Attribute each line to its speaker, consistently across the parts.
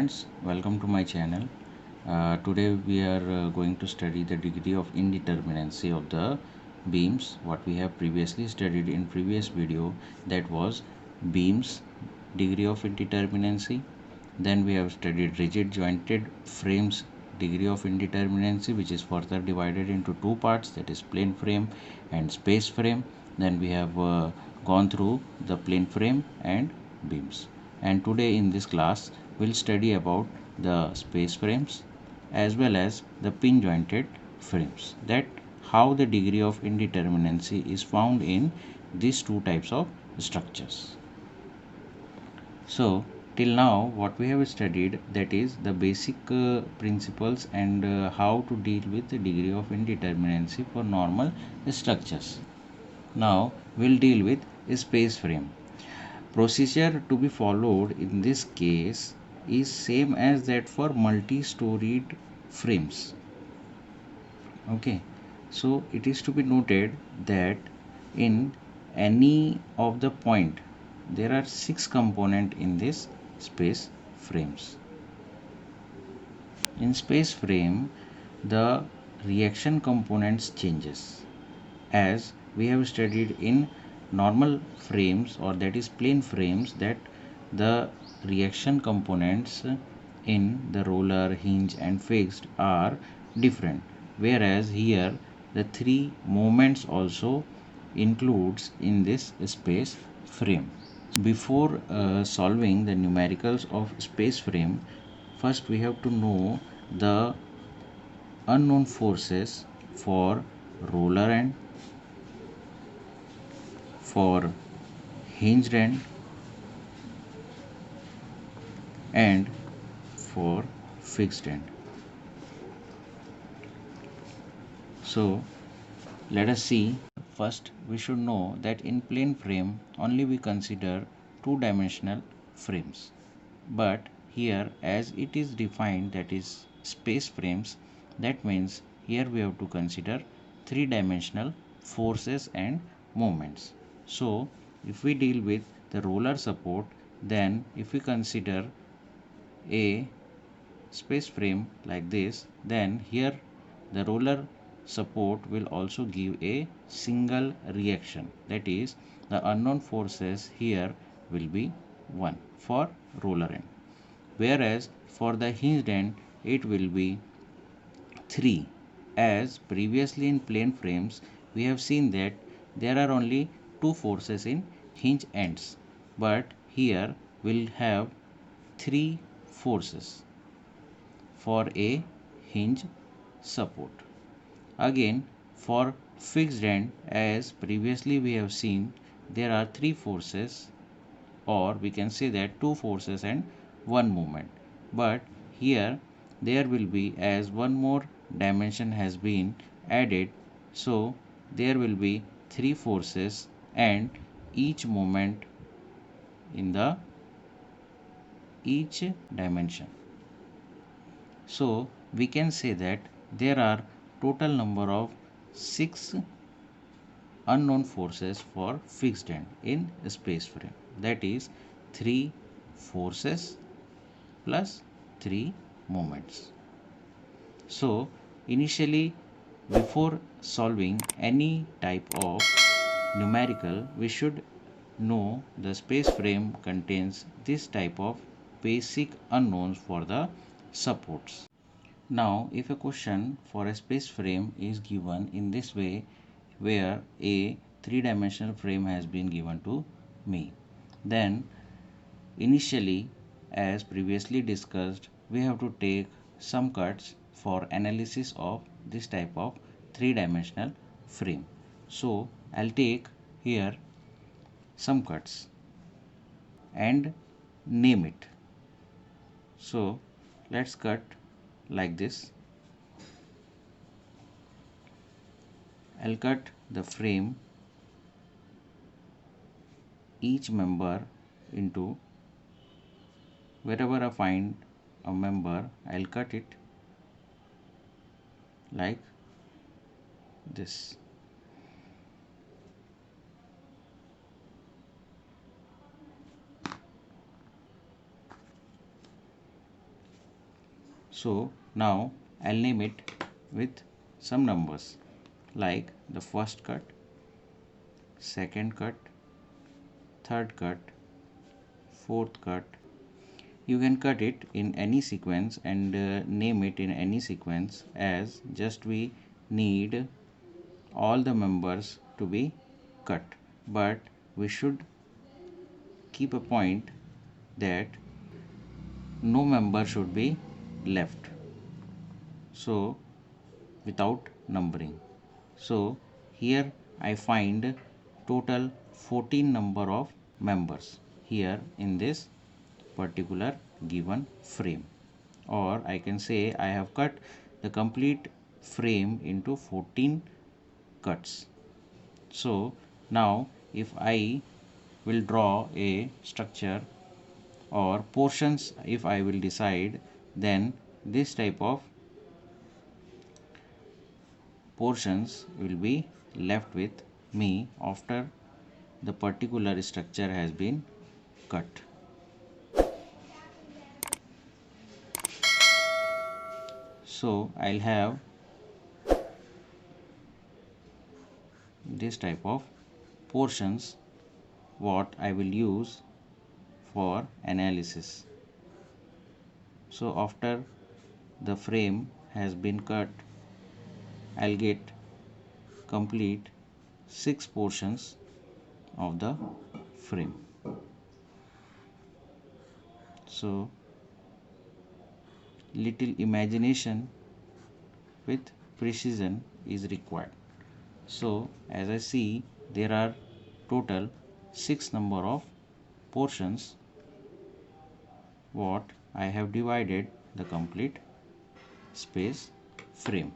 Speaker 1: friends, welcome to my channel. Today we are going to study the degree of indeterminacy of the beams, what we have previously studied in previous video, that was beams degree of indeterminacy. Then we have studied rigid jointed frames degree of indeterminacy, which is further divided into two parts, that is plane frame and space frame. Then we have gone through the plane frame and beams, and today in this class we'll study about the space frames as well as the pin jointed frames, that how the degree of indeterminacy is found in these two types of structures. So till now what we have studied, that is the basic principles and how to deal with the degree of indeterminacy for normal structures. Now we'll deal with a space frame. Procedure to be followed in this case is same as that for multi-storied frames. Okay, so it is to be noted that in any of the point there are 6 components in this space frames. In space frame the reaction components changes, as we have studied in normal frames, or that is plane frames, that the reaction components in the roller, hinge and fixed are different, whereas here the three moments also includes in this space frame. Before solving the numericals of space frame, first we have to know the unknown forces for roller end, for hinged end and for fixed end. So let us see. First we should know that in plane frame only we consider two-dimensional frames, but here as it is defined, that is space frames, that means here we have to consider three-dimensional forces and moments. So if we deal with the roller support, then if we consider a space frame like this, then here the roller support will also give a single reaction, that is the unknown forces here will be 1 for roller end, whereas for the hinged end it will be 3, as previously in plane frames we have seen that there are only two forces in hinge ends, but here we'll have three forces for a hinge support. Again, for fixed end, as previously we have seen, there are three forces, or we can say that two forces and one moment, but here there will be, as one more dimension has been added, so there will be three forces and each moment in the each dimension. So we can say that there are total number of 6 unknown forces for fixed end in space frame, that is 3 forces plus 3 moments. So initially, before solving any type of numerical, we should know the space frame contains this type of basic unknowns for the supports. Now, if a question for a space frame is given in this way, where a three-dimensional frame has been given to me, then initially, as previously discussed, we have to take some cuts for analysis of this type of three-dimensional frame. So I'll take here some cuts and name it. So let's cut like this. I'll cut the frame, each member into, wherever I find a member, I'll cut it like this. So now I'll name it with some numbers like the first cut, second cut, third cut, fourth cut. You can cut it in any sequence and name it in any sequence, as just we need all the members to be cut. But we should keep a point that no member should be left. So without numbering. So here I find total 14 number of members here in this particular given frame, or I can say I have cut the complete frame into 14 cuts. So now if I will draw a structure or portions, if I will decide, then this type of portions will be left with me after the particular structure has been cut. So I'll have this type of portions what I will use for analysis. So after the frame has been cut, I'll get complete 6 portions of the frame. So little imagination with precision is required. So as I see, there are total 6 number of portions what I have divided the complete space frame.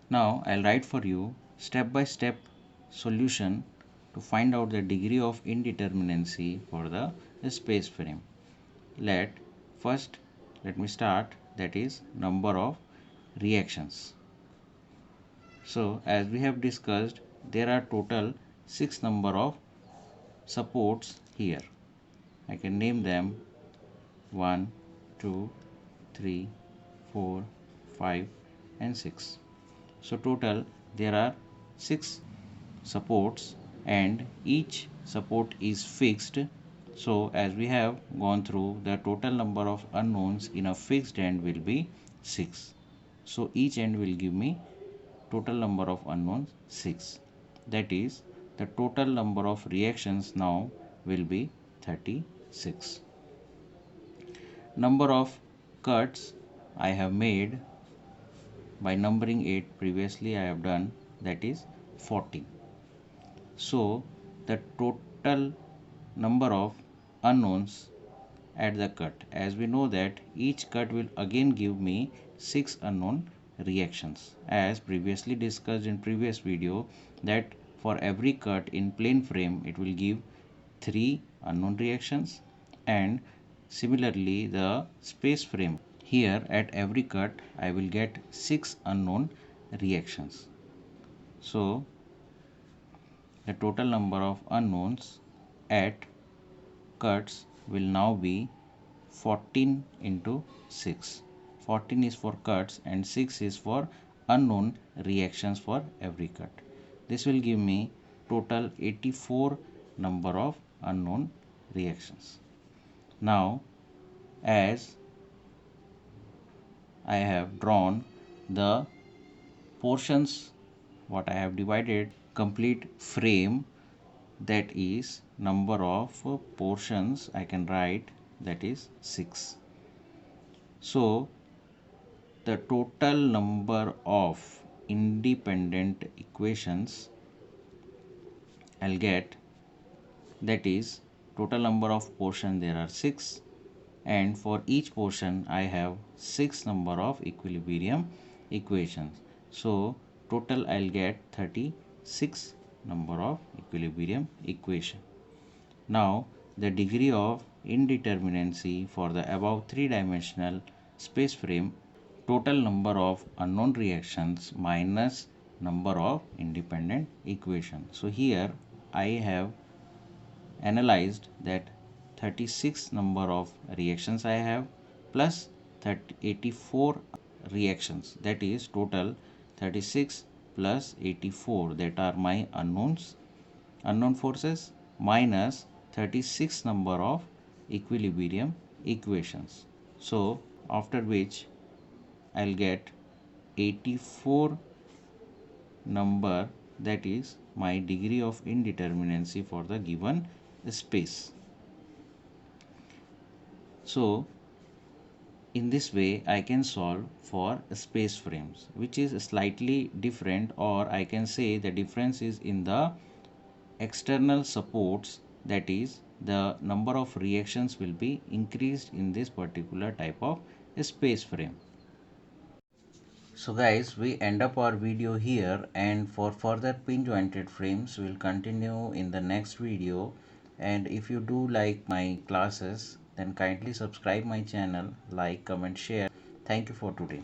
Speaker 1: Now I'll write for you step by step solution to find out the degree of indeterminacy for the space frame. Let me start, that is number of reactions. So as we have discussed, there are total 6 number of supports here. I can name them 1, 2, 3, 4, 5 and 6. So total there are 6 supports and each support is fixed. So as we have gone through, the total number of unknowns in a fixed end will be 6. So each end will give me total number of unknowns 6. That is, the total number of reactions now will be 36. Number of cuts I have made by numbering it, previously I have done, that is 14. So the total number of unknowns at the cut, as we know that each cut will again give me 6 unknown reactions, as previously discussed in previous video, that for every cut in plane frame it will give 3 unknown reactions, and similarly the space frame, here at every cut I will get 6 unknown reactions. So the total number of unknowns at cuts will now be 14 into 6. 14 is for cuts and 6 is for unknown reactions for every cut. This will give me total 84 number of unknown reactions. Now as I have drawn the portions what I have divided complete frame, that is number of portions I can write, that is 6. So the total number of independent equations I'll get, that is total number of portion there are 6, and for each portion I have 6 number of equilibrium equations. So total I'll get 36 number of equilibrium equation. Now the degree of indeterminacy for the above 3-dimensional space frame, total number of unknown reactions minus number of independent equations. So here I have analyzed that 36 number of reactions I have plus 84 reactions, that is total 36 plus 84, that are my unknown forces, minus 36 number of equilibrium equations. So after which I'll get 84 number, that is my degree of indeterminacy for the given space. So in this way I can solve for space frames, which is slightly different, or I can say the difference is in the external supports, that is the number of reactions will be increased in this particular type of space frame. So guys, we end up our video here, and for further pin jointed frames we'll continue in the next video. And if you do like my classes, then kindly subscribe my channel, like, comment, share. Thank you for today.